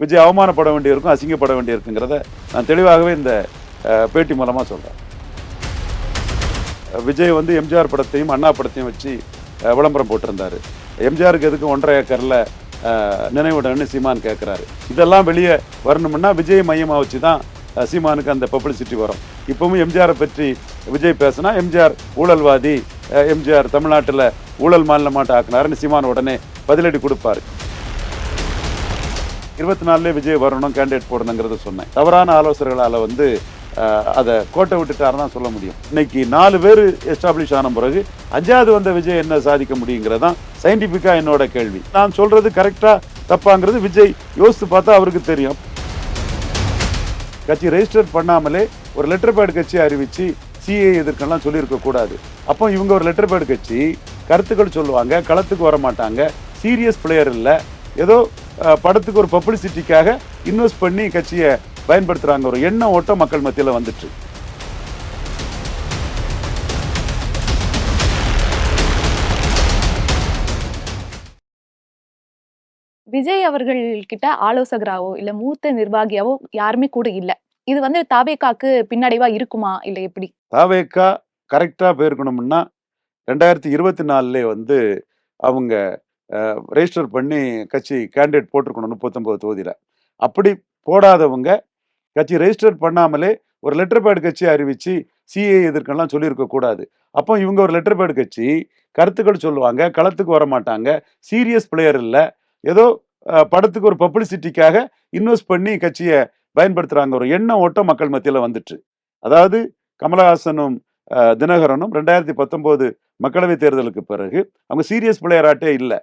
விஜய் அவமானப்பட வேண்டியிருக்கும், அசிங்கப்பட வேண்டியிருக்குங்கிறத நான் தெளிவாகவே இந்த பேட்டி மூலமாக சொல்கிறேன். விஜய் வந்து எம்ஜிஆர் படத்தையும் அண்ணா படத்தையும் வச்சு விளம்பரம் போட்டிருந்தார். எம்ஜிஆருக்கு எதுக்கு 1.5 ஏக்கரில் நினைவுடன்னு சீமான் கேட்குறாரு. இதெல்லாம் வெளியே வரணும்னா விஜய் மையமாக வச்சு தான் சீமானுக்கு அந்த பப்ளிசிட்டி வரும். இப்பவும் எம்ஜிஆரை பற்றி விஜய் பேசினா எம்ஜிஆர் ஊழல்வாதி, எம்ஜிஆர் தமிழ்நாட்டில் ஊழல் மாநிலமாட்ட ஆக்குனாருன்னு சீமான் உடனே பதிலடி கொடுப்பாரு. 24 விஜய் வரணும், கேண்டிடேட் போடணுங்கிறத சொன்னேன். தவறான ஆலோசகர்களால் வந்து அதை கோட்டை விட்டுட்டாருன்னு தான் சொல்ல முடியும். இன்னைக்கு 4 பேர் எஸ்டாப்ளிஷ் ஆன பிறகு 5வது வந்த விஜய் என்ன சாதிக்க முடியுங்கிறதான் சயின்டிஃபிக்காக என்னோட கேள்வி. நான் சொல்றது கரெக்டா தப்பாங்கிறது விஜய் யோசித்து பார்த்தா அவருக்கு தெரியும். கட்சி ரெஜிஸ்டர் பண்ணாமலே ஒரு லெட்டர் பேட் கட்சி அறிவிச்சு சிஏ எதிர்க்கலாம் சொல்லியிருக்க கூடாது. அப்போ இவங்க ஒரு லெட்டர் பேட் கட்சி, கருத்துக்கள் சொல்லுவாங்க, களத்துக்கு வர மாட்டாங்க, சீரியஸ் பிளேயர் இல்லை, ஏதோ படத்துக்கு ஒரு பப்ளிசிட்டிக்காக இன்வெஸ்ட் பண்ணி கட்சியை பயன்படுத்துறாங்க. ஒரு எண்ண ஓட்டம் மக்கள் மத்தியில் வந்துட்டு. விஜய் அவர்கள் கிட்ட ஆலோசகராவோ இல்ல மூத்த நிர்வாகியாவோ யாருமே கூட இல்ல. இது வந்து தாவேகாக்கு பின்னடைவா இருக்குமா இல்ல எப்படி? தாவேகா கரெக்டா போயிருக்கணும்னா 2024 வந்து அவங்க ரெஜிஸ்டர் பண்ணி கட்சி கேண்டிடேட் போட்டிருக்கணும் 39 தொகுதியில். அப்படி போடாதவங்க கட்சி ரெஜிஸ்டர் பண்ணாமலே ஒரு லெட்டர் பேட் கட்சி அறிவிச்சு சிஏ எதிர்க்கலாம் சொல்லியிருக்க கூடாது. அப்போ இவங்க ஒரு லெட்டர் பேட் கட்சி, கருத்துக்கள் சொல்லுவாங்க, களத்துக்கு வர மாட்டாங்க, சீரியஸ் பிளேயர் இல்லை, ஏதோ படத்துக்கு ஒரு பப்ளிசிட்டிக்காக இன்வெஸ்ட் பண்ணி கட்சியை பயன்படுத்துறாங்க. ஒரு எண்ண ஓட்டம் மக்கள் மத்தியில் வந்துட்டு. அதாவது கமலஹாசனும் தினகரனும் 2019 மக்களவை தேர்தலுக்கு பிறகு அவங்க சீரியஸ் பிளேயராட்டே இல்லை.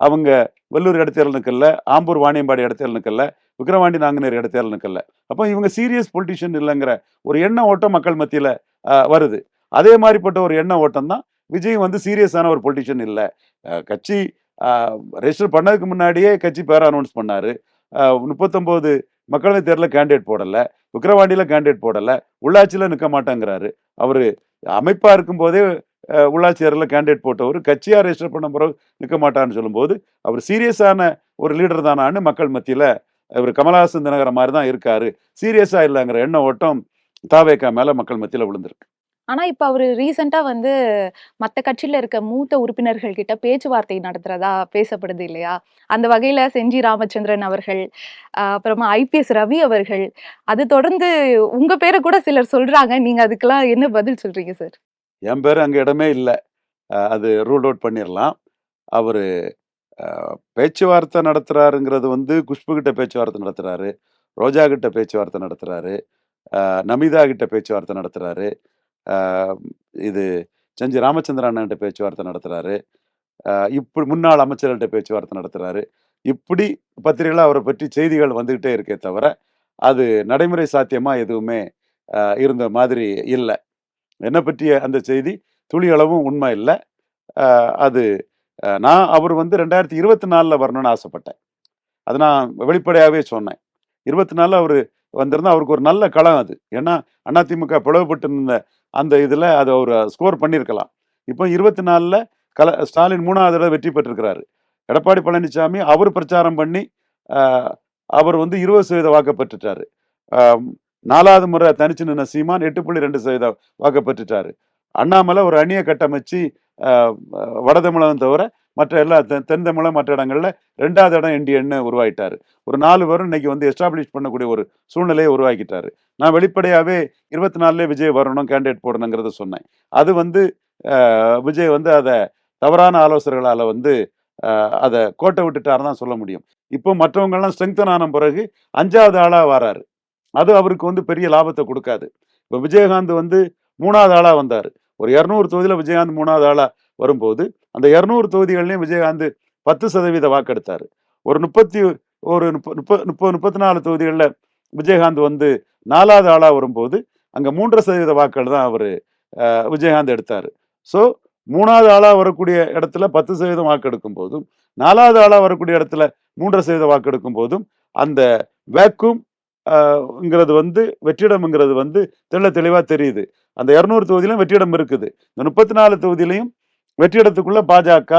அவங்க வெள்ளூர் இடைத்தேர்தல் நிற்கல, ஆம்பூர் வாணியம்பாடி இடைத்தேர்தல் நிற்கல, விக்கிரவாண்டி நாங்குநேர் இடைத்தேர்தல் நிற்கல. அப்போ இவங்க சீரியஸ் பொலிட்டிஷியன் இல்லைங்கிற ஒரு எண்ண ஓட்டம் மக்கள் மத்தியில் வருது. அதே மாதிரிப்பட்ட ஒரு எண்ண ஓட்டம் தான் விஜய் வந்து சீரியஸான ஒரு பொலிட்டிஷியன் இல்லை. கட்சி ரெஜிஸ்டர் பண்ணதுக்கு முன்னாடியே கட்சி பேர் அனௌன்ஸ் பண்ணாரு. 39 மக்களவை தேர்தலில் கேண்டிடேட் போடலை, விக்கிரவாண்டியில் கேண்டிடேட் போடலை, உள்ளாட்சியில் நிற்க மாட்டேங்கிறாரு. அவர் அமைப்பாக இருக்கும்போதே உள்ளாட்சி தேர்தலில் கேண்டிடேட் போட்டவர் கட்சியாக ரெஜிஸ்டர் பண்ண பிறகு நிற்க மாட்டான்னு சொல்லும்போது அவர் சீரியஸான ஒரு லீடர் தானான்னு மக்கள் மத்தியில் இவர் கமலஹாசன் தினகரன் மாதிரி தான் இருக்காரு, சீரியஸா இல்லைங்கிற எண்ண ஓட்டம் தாவேகா மேல மக்கள் மத்தியில் விழுந்திருக்கு. ஆனா இப்ப அவரு ரீசெண்டா வந்து மத்த கட்சியில இருக்க மூத்த உறுப்பினர்கள் கிட்ட பேச்சுவார்த்தை நடத்துறதா பேசப்படுது இல்லையா? அந்த வகையில செஞ்சி ராமச்சந்திரன் அவர்கள், அப்புறமா ஐபிஎஸ் ரவி அவர்கள், அது தொடர்ந்து உங்க பேரை கூட சிலர் சொல்றாங்க. நீங்க அதுக்கெல்லாம் என்ன பதில் சொல்றீங்க சார்? என் பேர் அங்கே இடமே இல்லை, அது ரூல் அவுட் பண்ணிடலாம். அவர் பேச்சுவார்த்தை நடத்துறாருங்கிறது வந்து குஷ்பு கிட்ட பேச்சுவார்த்தை நடத்துறாரு, ரோஜா கிட்ட பேச்சுவார்த்தை நடத்துறாரு, நமிதா கிட்ட பேச்சுவார்த்தை நடத்துறாரு, இது செஞ்சி ராமச்சந்திரன் அண்ணன்கிட்ட பேச்சுவார்த்தை நடத்துறாரு, இப்படி முன்னாள் அமைச்சர்கள்ட்ட பேச்சுவார்த்தை நடத்துறாரு. இப்படி பத்திரிகைகள் அவரை பற்றி செய்திகள் வந்துகிட்டே இருக்கே தவிர அது நடைமுறை சாத்தியமா எதுவுமே இருந்த மாதிரி இல்லை. என்னை பற்றிய அந்த செய்தி துளி அளவும் உண்மை இல்லை. அது நான் அவர் வந்து 2024 வரணும்னு ஆசைப்பட்டேன். அது நான் வெளிப்படையாகவே சொன்னேன். 24 அவர் வந்திருந்தா அவருக்கு ஒரு நல்ல களம் அது. ஏன்னா அதிமுக பிளவுபட்டு இருந்த அந்த இதில் அதை அவர் ஸ்கோர் பண்ணியிருக்கலாம். இப்போ 24 ஸ்டாலின் 3வது தடவை வெற்றி பெற்றிருக்கிறாரு. எடப்பாடி பழனிசாமி அவர் பிரச்சாரம் பண்ணி அவர் வந்து 20% வாக்கு பெற்றுட்டாரு. 4வது முறை தனிச்சு நின்ன சீமான் 8.2% வாக்கு பெற்றுட்டாரு. அண்ணாமலை ஒரு அணியை கட்டமைச்சு வட தமிழகம் தவிர மற்ற எல்லா தென் தமிழகம் மற்ற இடங்கள்ல 2வது இடம் என்டிஏன்னு உருவாக்கிட்டாரு. ஒரு 4 பேரும் இன்னைக்கு வந்து எஸ்டாப்ளிஷ் பண்ணக்கூடிய ஒரு சூழ்நிலையை உருவாக்கிட்டாரு. நான் வெளிப்படையாவே 24 விஜய் வரணும், கேண்டிடேட் போடணுங்கிறத சொன்னேன். அது வந்து விஜய் வந்து அதை தவறான ஆலோசகர்களால் வந்து அதை கோட்டை விட்டுட்டாருன்னு தான் சொல்ல முடியும். இப்போ மற்றவங்கெல்லாம் ஸ்ட்ரெங்தன் ஆன பிறகு 5வது ஆளாக வராரு. அது அவருக்கு வந்து பெரிய லாபத்தை கொடுக்காது. இப்போ விஜயகாந்த் வந்து 3வது ஆளாக வந்தார். ஒரு 200 தொகுதியில் விஜயகாந்த் 3வது ஆளாக வரும்போது அந்த 200 தொகுதிகள்லையும் விஜயகாந்த் 10% வாக்கெடுத்தார். ஒரு 34 தொகுதிகளில் விஜயகாந்த் வந்து 4வது ஆளாக வரும்போது அங்கே 3% வாக்குகள் தான் அவர் விஜயகாந்த் எடுத்தார். ஸோ 3வது ஆளாக வரக்கூடிய இடத்துல 10% வாக்கெடுக்கும் போதும் 4வது ஆளாக வரக்கூடிய இடத்துல 3% வாக்கெடுக்கும் போதும் அந்த வேக்கும் வந்து வெற்றிடம்ங்கிறது வந்து தெளிவாக தெரியுது. அந்த 200 தொகுதியிலும் வெற்றிடம் இருக்குது. இந்த 34 தொகுதியிலையும் வெற்றிடத்துக்குள்ள பாஜக,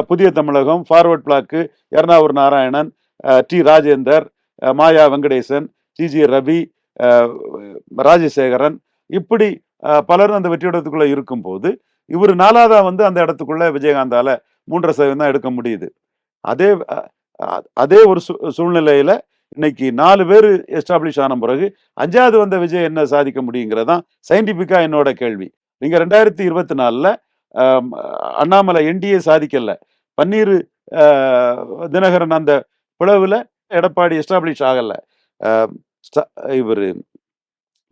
புதிய தமிழகம், ஃபார்வர்ட் பிளாக்கு, எர்ணாவூர் நாராயணன், டி ராஜேந்தர், மாயா வெங்கடேசன், ஜிஜி ரவி, அஹ், ராஜசேகரன், இப்படி பலரும் அந்த வெற்றிடத்துக்குள்ள இருக்கும்போது இவர் நாலாவதா வந்து அந்த இடத்துக்குள்ள விஜயகாந்தால 3.5% தான் எடுக்க முடியுது. அதே அதே ஒரு சூழ்நிலையில இன்னைக்கு 4 பேர் எஸ்டாப்ளிஷ் ஆன பிறகு 5வது வந்த விஜய் என்ன சாதிக்க முடியுங்கிறதான் சயின்டிபிக்கா என்னோட கேள்வி. நீங்க 2024ல அண்ணாமலை என்டிஏ சாதிக்கல, பன்னீர் தினகரன் அந்த பிளவுல எடப்பாடி எஸ்டாப்ளிஷ் ஆகல, இவரு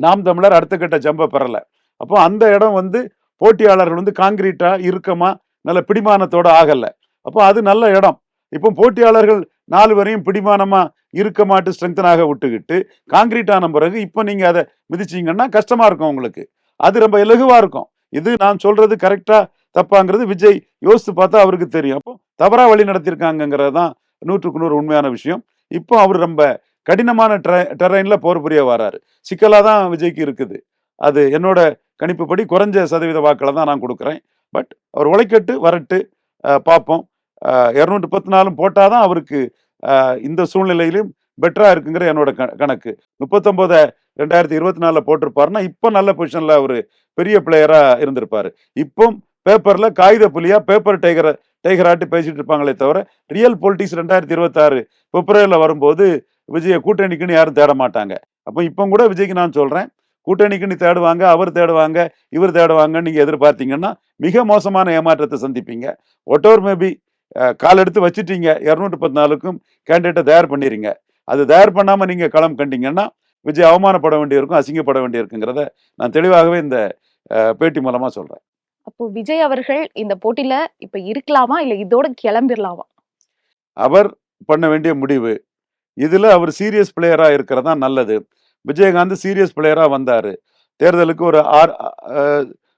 நாம் தமிழர் அடுத்த கட்ட ஜம்ப பெறல. அப்போ அந்த இடம் வந்து போட்டியாளர்கள் வந்து காங்கிரீட்டா இறுக்கமா நல்ல பிடிமானத்தோட ஆகல. அப்போ அது நல்ல இடம். இப்போ போட்டியாளர்கள் 4 வரையும் பிடிமானமா இறுக்கமாட்டு ஸ்ட்ரெங்தனாக விட்டுக்கிட்டு காங்கிரீட் ஆன பிறகு இப்போ நீங்க அதை மிதிச்சீங்கன்னா கஷ்டமா இருக்கும் உங்களுக்கு. அது ரொம்ப இலகுவா இருக்கும். இது நான் சொல்றது கரெக்டா தப்பாங்கிறது விஜய் யோசித்து பார்த்தா அவருக்கு தெரியும். அப்போ தவறா வழி நடத்திருக்காங்கிறது தான் 100க்கு 100 உண்மையான விஷயம். இப்போ அவர் ரொம்ப கடினமான டெரைன்ல போர் புரிய வராரு. சிக்கலா தான் விஜய்க்கு இருக்குது. அது என்னோட கணிப்புப்படி குறைஞ்ச சதவீத வாக்களை தான் நான் கொடுக்குறேன். பட் அவர் உழைக்கட்டு வரட்டு, பார்ப்போம். 214 போட்டாதான் அவருக்கு இந்த சூழ்நிலையிலும் பெட்டரா இருக்குங்கிற என்னோட கணக்கு. 39 2024ல போட்டிருப்பாருன்னா இப்போ நல்ல பொசிஷன்ல அவரு பெரிய பிளேயரா இருந்திருப்பாரு. இப்போ பேப்பர்ல காகித புலியா பேப்பர் டைகராட்டு பேசிட்டு இருப்பாங்களே தவிர ரியல் பொலிட்டிக்ஸ் 2026 பிப்ரவரியில வரும்போது விஜய கூட்டணிக்குன்னு யாரும் தேட மாட்டாங்க. அப்போ இப்போ கூட விஜய்க்கு நான் சொல்றேன், கூட்டணிக்குன்னு தேடுவாங்க, அவர் தேடுவாங்க, இவர் தேடுவாங்கன்னு நீங்க எதிர்பார்த்தீங்கன்னா மிக மோசமான ஏமாற்றத்தை சந்திப்பீங்க. ஒட் எவர் மேபி கால் எடுத்து வச்சுட்டீங்க, 214க்கும் கேண்டிடேட்டை தயார் பண்ணிடுங்க. அது தயார் பண்ணாம நீங்க களம் கண்டீங்கன்னா விஜய் அவமானப்பட வேண்டியிருக்கும், அசிங்கப்பட வேண்டியிருக்குங்கிறத நான் தெளிவாகவே இந்த பேட்டி மூலமா சொல்றேன். அப்போ விஜய் அவர்கள் இந்த போட்டியில இப்ப இருக்கலாமா இல்ல இதோட கிளம்பிடலாமா? அவர் பண்ண வேண்டிய முடிவு. இதுல அவர் சீரியஸ் பிளேயரா இருக்கிறதா நல்லது. விஜயகாந்த் சீரியஸ் பிளேயரா வந்தாரு. தேர்தலுக்கு ஒரு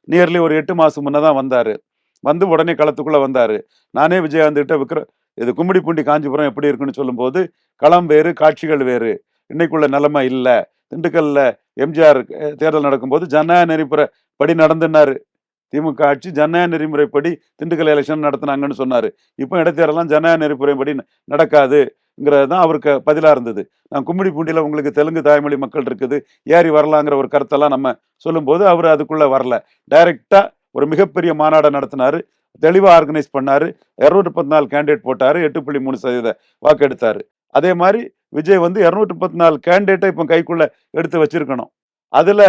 நியர்லி ஒரு 8 மாசம் முன்னதான் வந்தாரு. வந்து உடனே களத்துக்குள்ள வந்தாரு. நானே விஜயகாந்த் கிட்ட இது கும்மிடிப்பூண்டி காஞ்சிபுரம் எப்படி இருக்குன்னு சொல்லும்போது களம் வேறு, காட்சிகள் வேறு. இன்னைக்குள்ள நிலைமை இல்ல. திண்டுக்கல்ல எம்ஜிஆர் தேர்தல் நடக்கும்போது ஜனநாயக நெறிமுறைப்படி நடந்துனாரு. திமுக ஆட்சி ஜனநாயக நெறிமுறைப்படி திண்டுக்கல் எலெக்ஷன் நடத்தினாங்கன்னு சொன்னாரு. இப்போ இடைத்தேர்தலாம் ஜனநாயக நெறிமுறைப்படி நடக்காதுங்கிறது தான் அவருக்கு பதிலா இருந்தது. நான் கும்மிடிப்பூண்டியில உங்களுக்கு தெலுங்கு தாய்மொழி மக்கள் இருக்குது, ஏறி வரலாங்கிற ஒரு கருத்தெல்லாம் நம்ம சொல்லும்போது அவர் அதுக்குள்ள வரல. டைரக்டா ஒரு மிகப்பெரிய மாநாடை நடத்தினாரு, தெளிவா ஆர்கனைஸ் பண்ணாரு, 214 கேண்டிடேட் போட்டாரு, 8.3% வாக்கு எடுத்தாரு. அதே மாதிரி விஜய் வந்து 214 கேண்டிடேட்டை இப்போ கைக்குள்ள எடுத்து வச்சிருக்கணும். அதுல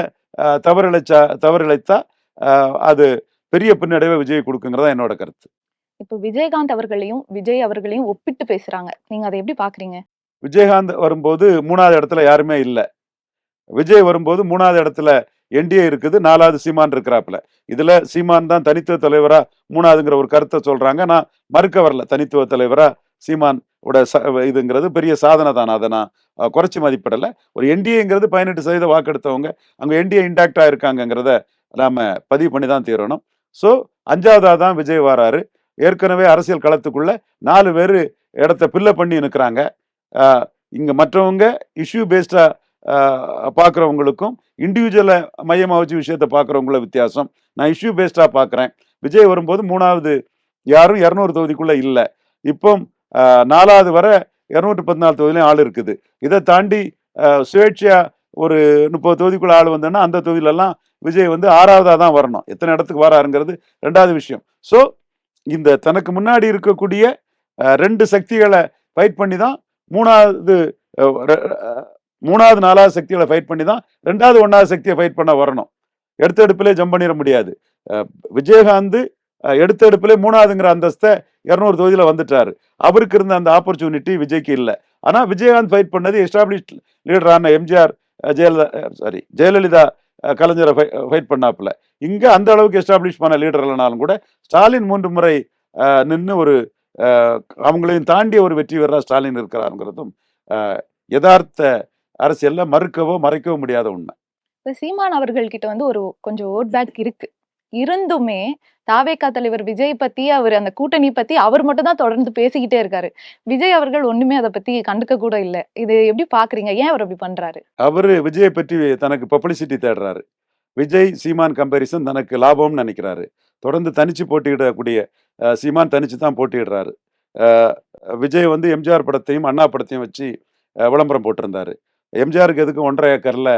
தவறிழைத்தா அது பெரிய பின்னடைவை விஜய் கொடுக்குங்கிறதா என்னோட கருத்து. இப்போ விஜயகாந்த் அவர்களையும் விஜய் அவர்களையும் ஒப்பிட்டு பேசுறாங்க. நீங்க அதை எப்படி பாக்குறீங்க? விஜயகாந்த் வரும்போது 3வது இடத்துல யாருமே இல்ல. விஜய் வரும்போது 3வது இடத்துல என்டிஏ இருக்குது, 4வது சீமான் இருக்கிறாப்புல. இதுல சீமான் தான் தனித்துவ தலைவரா 3வதுங்கிற ஒரு கருத்தை சொல்றாங்க. நான் மறுக்க வரல. தனித்துவ தலைவரா சீமான் உட இதுங்கிறது பெரிய சாதனை தான். அதை நான் குறைச்சி மதிப்பிடல. ஒரு என்டிஏங்கிறது 18% வாக்கெடுத்தவங்க அங்க என்டிஏ இன்டாக்டா இருக்காங்கிறத நாம பதிவு பண்ணி தான் தீரணும். ஸோ 5வதா தான் விஜய் வராரு. ஏற்கனவே அரசியல் களத்துக்குள்ள 4 பேர் இடத்த பில்ல பண்ணி நிற்கிறாங்க. இங்க மற்றவங்க இஷ்யூ பேஸ்டா பார்க்குறவங்களுக்கும் இண்டிவிஜுவலை மையமாக வச்சு விஷயத்தை பார்க்குறவங்கள வித்தியாசம். நான் இஷ்யூ பேஸ்டா பார்க்குறேன். விஜய் வரும்போது 3வது யாரும் 200 தொகுதிக்குள்ள இல்லை. இப்போ 4வது வர 214 தொகுதியிலையும் ஆள் இருக்குது. இதை தாண்டி சுயேட்சையா ஒரு 30 தொகுதிக்குள்ள ஆள் வந்தோன்னா அந்த தொகுதியிலெல்லாம் விஜய் வந்து 6வதா தான் வரணும். எத்தனை இடத்துக்கு வராருங்கிறது 2வது விஷயம். ஸோ இந்த தனக்கு முன்னாடி இருக்கக்கூடிய 2 சக்திகளை ஃபைட் பண்ணி தான் 3வது 4வது சக்திகளை ஃபைட் பண்ணி தான் 2வது 1வது சக்தியை ஃபைட் பண்ண வரணும். எடுத்தெடுப்பிலே ஜம்ப் பண்ணிட முடியாது. விஜயகாந்த் எடுத்தெடுப்பிலே 3வதுங்கிற அந்தஸ்தை 200 தொகுதியில வந்துட்டாரு. அவருக்கு இருந்த அந்த ஆப்பர்ச்சுனிட்டி விஜய்க்கு இல்லை. ஆனா விஜயகாந்த் ஃபைட் பண்ணது எஸ்டாப்ளிஷ் லீடரான எம்ஜிஆர், ஜெயலலிதா, கலைஞரை ஃபைட் பண்ணாப்புல. இங்க அந்த அளவுக்கு எஸ்டாப்ளிஷ் பண்ண லீடர் இல்லைனாலும் கூட ஸ்டாலின் 3 முறை நின்று ஒரு அவங்களையும் தாண்டிய ஒரு வெற்றி வீரரா ஸ்டாலின் இருக்கிறாருங்கிறதும் யதார்த்த அரசியல்ல மறுக்கவோ மறைக்கவோ முடியாத உண்மை. இப்ப சீமான் அவர்கள் கிட்ட வந்து ஒரு கொஞ்சம் ஓட் பேக் இருக்கு. இருந்துமே தாவேகா தலைவர் விஜய் பத்தி அவர் அந்த கூட்டணி பத்தி அவர் மட்டும் தான் தொடர்ந்து பேசிக்கிட்டே இருக்காரு. விஜய் அவர்கள் ஒண்ணுமே அதை பத்தி கண்டுக்க கூட இல்லை. இது எப்படி பாக்குறீங்க? ஏன் அவர் அப்படி பண்றாரு? அவரு விஜயை பற்றி தனக்கு பப்ளிசிட்டி தேடுறாரு. விஜய் சீமான் கம்பேரிசன் தனக்கு லாபம்னு நினைக்கிறாரு. தொடர்ந்து தனிச்சு போட்டியிடக்கூடிய சீமான் தனிச்சு தான் போட்டியிடுறாரு. விஜய் வந்து எம்ஜிஆர் படத்தையும் அண்ணா படத்தையும் வச்சு விளம்பரம் போட்டிருந்தாரு. எம்ஜிஆருக்கு எதுக்கு 1.5 ஏக்கர்ல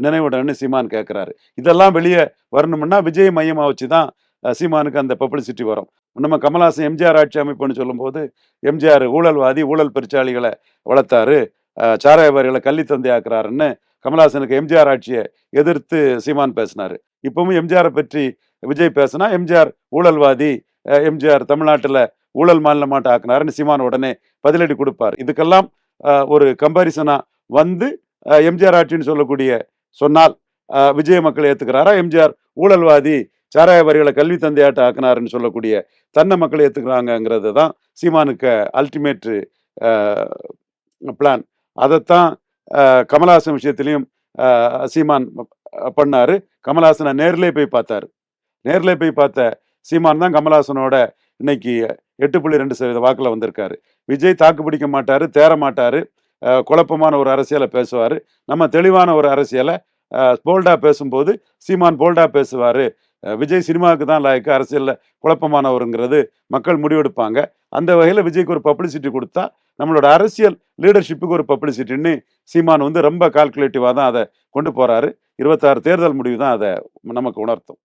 நினைவிடம்னு சீமான் கேட்கிறாரு. இதெல்லாம் வெளியே வரணும்னா விஜய் மையமா வச்சு தான் சீமானுக்கு அந்த பப்ளிசிட்டி வரும். நம்ம கமலஹாசன் எம்ஜிஆர் ஆட்சி அமைப்புன்னு சொல்லும்போது, எம்ஜிஆர் ஊழல்வாதி, ஊழல் பெருச்சாளிகளை வளர்த்தாரு, சாராயவாரிகளை கள்ளி தந்தை ஆக்குறாருன்னு கமலஹாசனுக்கு எம்ஜிஆர் ஆட்சியை எதிர்த்து சீமான் பேசினாரு. இப்பவும் எம்ஜிஆரை பற்றி விஜய் பேசினா எம்ஜிஆர் ஊழல்வாதி, எம்ஜிஆர் தமிழ்நாட்டில் ஊழல் மாநிலமாட்ட ஆக்குனாருன்னு சீமான் உடனே பதிலடி கொடுப்பார். இதுக்கெல்லாம் ஒரு கம்பாரிசனா வந்து எம்ஜிஆர் ஆட்சின்னு சொல்லக்கூடிய சொன்னால் விஜய மக்கள் ஏத்துக்கிறாரா, எம்ஜிஆர் ஊழல்வாதி சாராய வரிகளை கல்வி தந்தையாட்ட ஆக்கினாருன்னு சொல்லக்கூடிய தன்னை மக்கள் ஏத்துக்கிறாங்கிறது தான் சீமானுக்கு அல்டிமேட் பிளான். அதைத்தான் கமலஹாசன் விஷயத்திலையும் சீமான் பண்ணாரு. கமலஹாசனை நேர்லயே போய் பார்த்தாரு. நேர்ல போய் பார்த்த சீமான் தான் கமலஹாசனோட இன்னைக்கு 8.2% வாக்குல வந்திருக்காரு. விஜய் தாக்கு பிடிக்க மாட்டாரு, தேர மாட்டாரு, குழப்பமான ஒரு அரசியலை பேசுவாரு. நம்ம தெளிவான ஒரு அரசியலை போல்டா பேசும்போது சீமான் போல்டா பேசுவாரு. விஜய் சினிமாவுக்கு தான் லாய்க்கு, அரசியல்ல குழப்பமானவருங்கிறது மக்கள் முடிவெடுப்பாங்க. அந்த வகையில் விஜய்க்கு ஒரு பப்ளிசிட்டி கொடுத்தா நம்மளோட அரசியல் லீடர்ஷிப்புக்கு ஒரு பப்ளிசிட்டின்னு சீமான் வந்து ரொம்ப கால்குலேட்டிவாக தான் அதை கொண்டு போறாரு. 26 தேர்தல் முடிவு தான் அதை நமக்கு உணர்த்தும்.